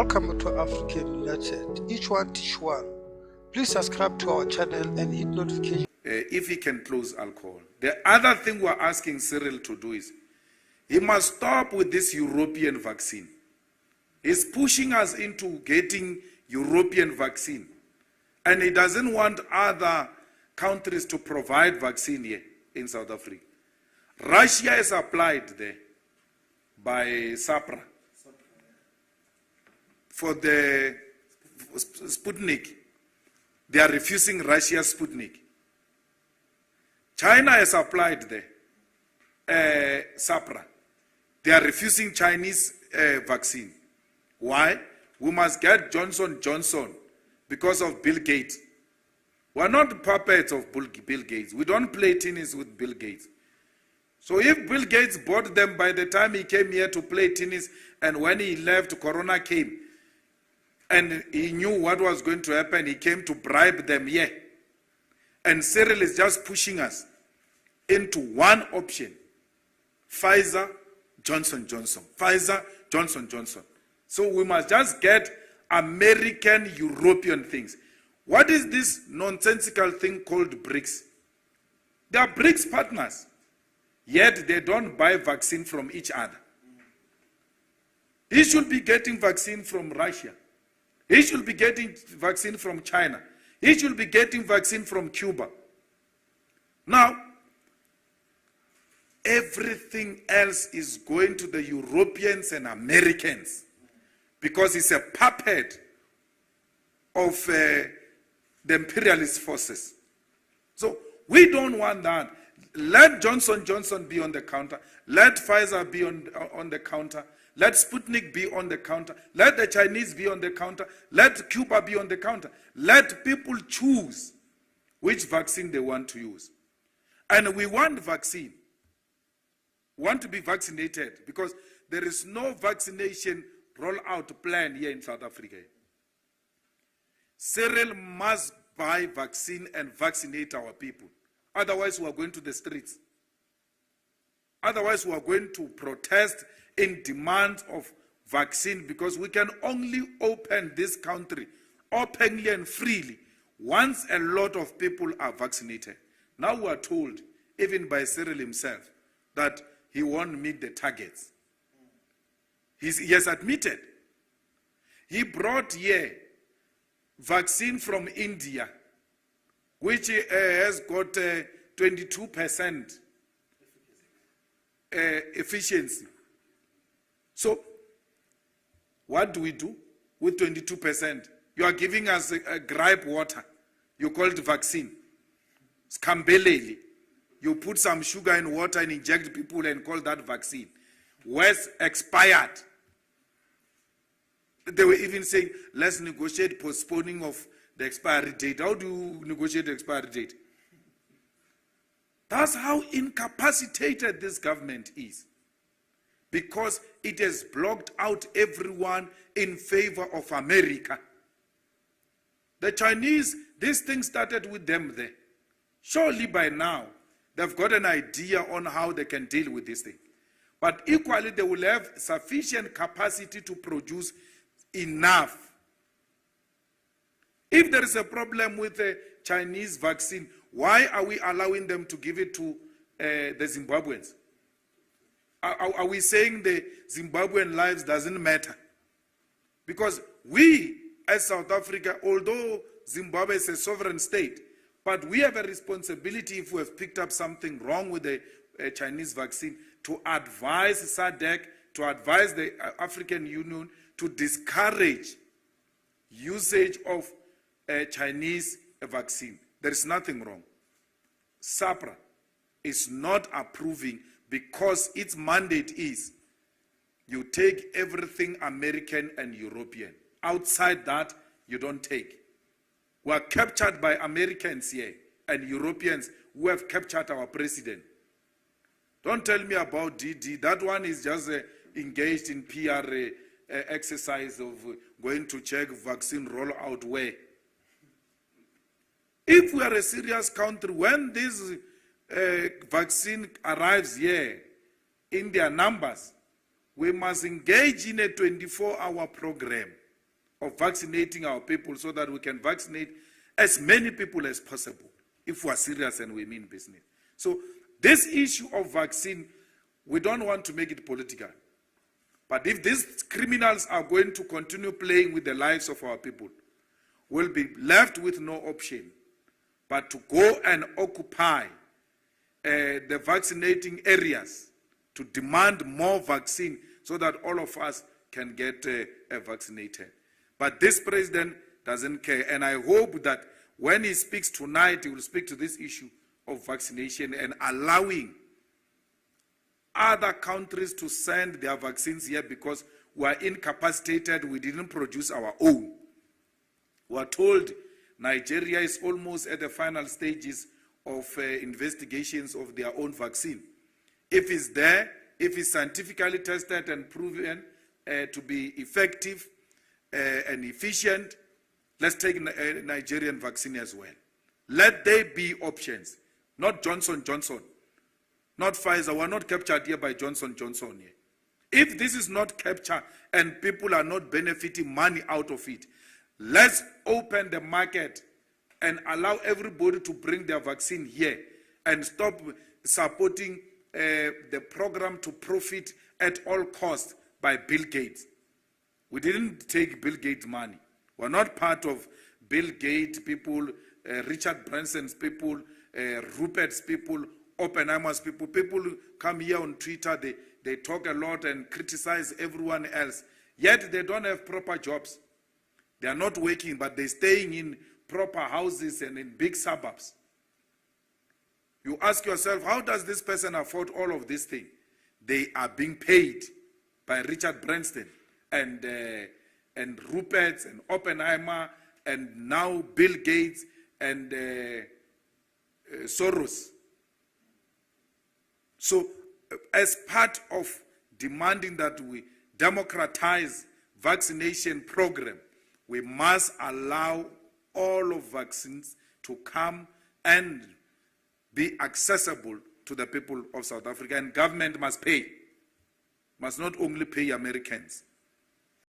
Welcome to African United. Each one teach one. Please subscribe to our channel and hit notification. If he can close alcohol. The other thing we're asking Cyril to do is, he must stop with this European vaccine. He's pushing us into getting European vaccine. And he doesn't want other countries to provide vaccine here in South Africa. Russia is applied there by SAPRA for the Sputnik. They are refusing Russia's Sputnik. China has applied there, SAPRA. They are refusing Chinese vaccine. Why? We must get Johnson & Johnson because of Bill Gates. We are not puppets of Bill Gates. We don't play tennis with Bill Gates. So if Bill Gates bought them by the time he came here to play tennis, and when he left, Corona came, and he knew what was going to happen, he came to bribe them here. And Cyril is just pushing us into one option. Pfizer, Johnson & Johnson. Pfizer, Johnson & Johnson. So we must just get American, European things. What is this nonsensical thing called BRICS? They are BRICS partners, yet they don't buy vaccine from each other. He should be getting vaccine from Russia. He should be getting vaccine from China. He should be getting vaccine from Cuba. Now, everything else is going to the Europeans and Americans because it's a puppet of the imperialist forces. So we don't want that. Let Johnson & Johnson be on the counter. Let Pfizer be on the counter. Let Sputnik be on the counter. Let the Chinese be on the counter. Let Cuba be on the counter. Let people choose which vaccine they want to use. And we want vaccine. We want to be vaccinated because there is no vaccination rollout plan here in South Africa. Cyril must buy vaccine and vaccinate our people. Otherwise, we are going to the streets. Otherwise, we are going to protest in demand of vaccine because we can only open this country openly and freely once a lot of people are vaccinated. Now we are told, even by Cyril himself, that he won't meet the targets. He has admitted. He brought here vaccine from India, which has got 22% efficiency. So, what do we do with 22%? You are giving us a gripe water. You call it vaccine. Scambeleli. You put some sugar in water and inject people and call that vaccine. West expired. They were even saying, let's negotiate postponing of the expiry date. How do you negotiate the expiry date? That's how incapacitated this government is. Because it has blocked out everyone in favor of America. The Chinese, this thing started with them there. Surely by now, they've got an idea on how they can deal with this thing. But equally, they will have sufficient capacity to produce enough. If there is a problem with the Chinese vaccine, why are we allowing them to give it to the Zimbabweans? Are we saying the Zimbabwean lives doesn't matter? Because we, as South Africa, although Zimbabwe is a sovereign state, but we have a responsibility if we have picked up something wrong with the Chinese vaccine to advise SADC, to advise the African Union to discourage usage of Chinese vaccine. There is nothing wrong. SAPRA is not approving because its mandate is you take everything American and European. Outside that, you don't take. We are captured by Americans here and Europeans who have captured our president. Don't tell me about DD. That one is just engaged in PR exercise of going to check vaccine rollout where. If we are a serious country, when this vaccine arrives here in their numbers, we must engage in a 24-hour program of vaccinating our people so that we can vaccinate as many people as possible if we are serious and we mean business. So this issue of vaccine, we don't want to make it political. But if these criminals are going to continue playing with the lives of our people, we'll be left with no option but to go and occupy the vaccinating areas to demand more vaccine so that all of us can get vaccinated. But this president doesn't care. And I hope that when he speaks tonight, he will speak to this issue of vaccination and allowing other countries to send their vaccines here because we are incapacitated, we didn't produce our own. We are told Nigeria is almost at the final stages of investigations of their own vaccine. If it's there, if it's scientifically tested and proven to be effective and efficient, let's take a Nigerian vaccine as well. Let there be options, not Johnson & Johnson, not Pfizer. We're not captured here by Johnson & Johnson here. If this is not captured and people are not benefiting money out of it, let's open the market and allow everybody to bring their vaccine here and stop supporting the program to profit at all costs by Bill Gates. We didn't take Bill Gates' money. We're not part of Bill Gates people, Richard Branson's people, Rupert's people, Oppenheimer's people. People come here on Twitter, they talk a lot and criticize everyone else. Yet they don't have proper jobs. They are not working, but they're staying in proper houses and in big suburbs. You ask yourself, how does this person afford all of these things? They are being paid by Richard Branson and Rupert and Oppenheimer and now Bill Gates and Soros. So as part of demanding that we democratize vaccination program, we must allow all of vaccines to come and be accessible to the people of South Africa, and government must pay, must not only pay Americans.